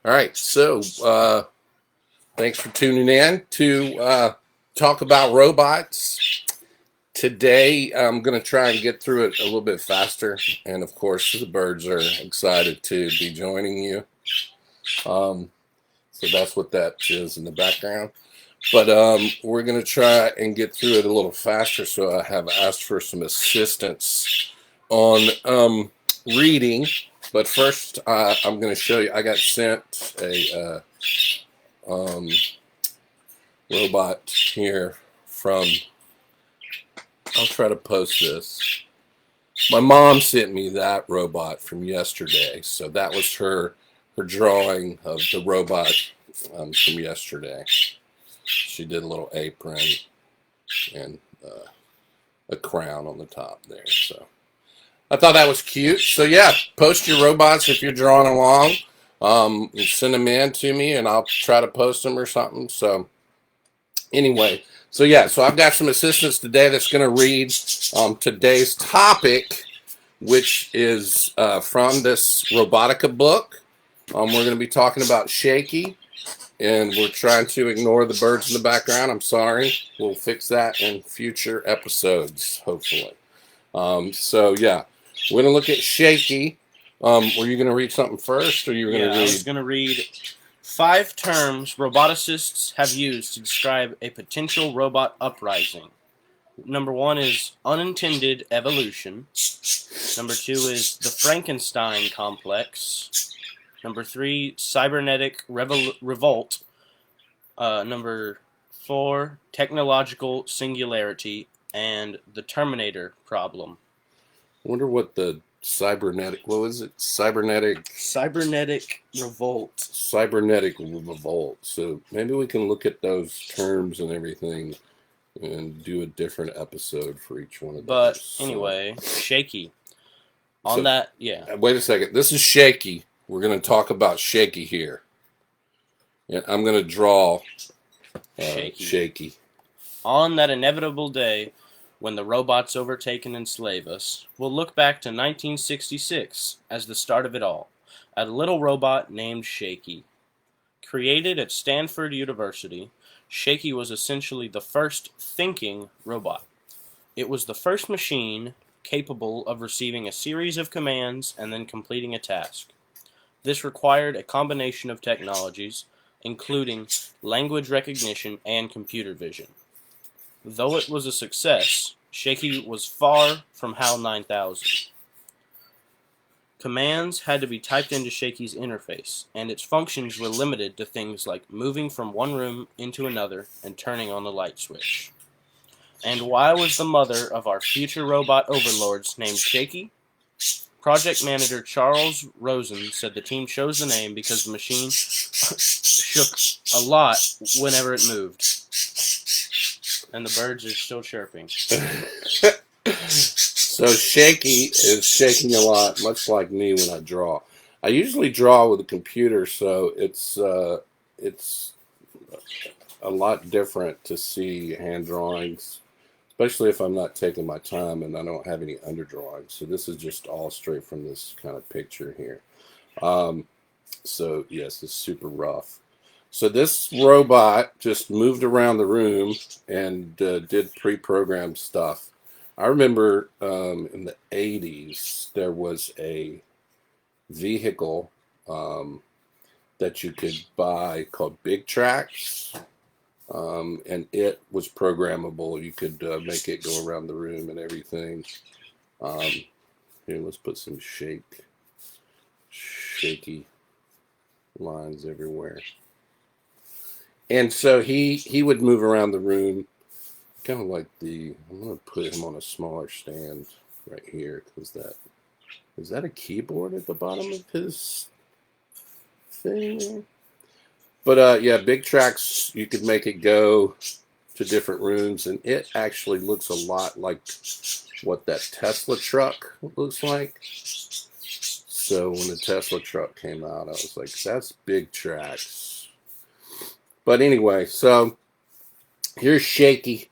All right, so thanks for tuning in to talk about robots. Today, I'm going to try and get through it a little bit faster, and of course, the birds are excited to be joining you. So that's what that is in the background. But we're going to try and get through it a little faster, so I have asked for some assistance on reading. But first, I'm going to show you. I got sent a robot here from. I'll try to post this. My mom sent me that robot from yesterday, so that was her drawing of the robot from yesterday. She did a little apron and a crown on the top there. So I thought that was cute. So yeah, post your robots if you're drawing along. Send them in to me, and I'll try to post them or something. So anyway, so I've got some assistants today that's going to read today's topic, which is from this robotica book. We're going to be talking about Shakey, and we're trying to ignore the birds in the background. I'm sorry. We'll fix that in future episodes, hopefully. So yeah, we're going to look at Shakey. Were you going to read something first, or you were going to read? I was going to read 5 terms roboticists have used to describe a potential robot uprising. Number 1 is unintended evolution. Number 2 is the Frankenstein complex. Number 3, cybernetic revolt. Number 4, technological singularity. And the Terminator problem. I wonder what the cybernetic, what was it? Cybernetic revolt. Cybernetic revolt. So maybe we can look at those terms and everything and do a different episode for each one of those. But anyway, Shakey. Wait a second. This is Shakey. We're going to talk about Shakey here. And I'm going to draw Shakey. On that inevitable day when the robots overtake and enslave us, we'll look back to 1966 as the start of it all, at a little robot named Shakey. Created at Stanford University, Shakey was essentially the first thinking robot. It was the first machine capable of receiving a series of commands and then completing a task. This required a combination of technologies, including language recognition and computer vision. Though it was a success, Shakey was far from HAL 9000. Commands had to be typed into Shakey's interface, and its functions were limited to things like moving from one room into another and turning on the light switch. And why was the mother of our future robot overlords named Shakey? Project manager Charles Rosen said the team chose the name because the machine shook a lot whenever it moved. And the birds are still chirping. So Shakey is shaking a lot, much like me when I draw. I usually draw with a computer, so it's a lot different to see hand drawings, especially if I'm not taking my time and I don't have any underdrawings. So this is just all straight from this kind of picture here. So yes, it's super rough. So this robot just moved around the room and did pre-programmed stuff. I remember in the 80s, there was a vehicle that you could buy called Big Tracks, and it was programmable. You could make it go around the room and everything. Here, let's put some shaky lines everywhere. And so he would move around the room, kind of like I'm going to put him on a smaller stand right here, because is that a keyboard at the bottom of his thing? But yeah, Big Tracks, you could make it go to different rooms, and it actually looks a lot like what that Tesla truck looks like. So when the Tesla truck came out, I was like, that's Big Tracks. But anyway, so here's Shakey.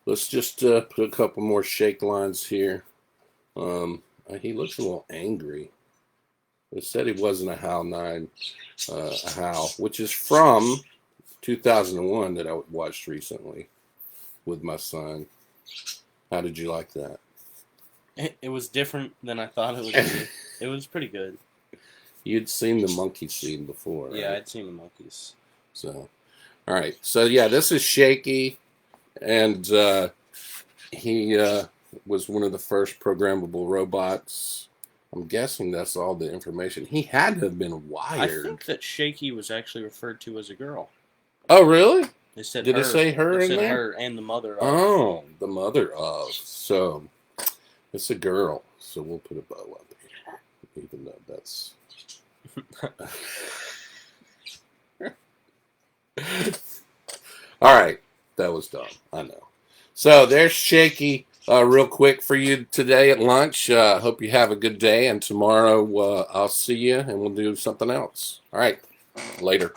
Let's just put a couple more shake lines here. He looks a little angry. It said he wasn't a HAL 9, a HAL, which is from 2001 that I watched recently with my son. How did you like that? It was different than I thought it would be. It was pretty good. You'd seen the monkey scene before, right? Yeah, I'd seen the monkeys. So, all right. So, yeah, this is Shakey, and he was one of the first programmable robots. I'm guessing that's all the information. He had to have been wired. I think that Shakey was actually referred to as a girl. Oh, really? They said Did her, it say her it in said there? her and the mother of. Oh, the mother of. So, it's a girl. So, we'll put a bow up here, even though that's... All right, that was dumb. I know. So there's Shakey. Real quick for you today at lunch. Hope you have a good day, and tomorrow I'll see you, and we'll do something else. All right, later.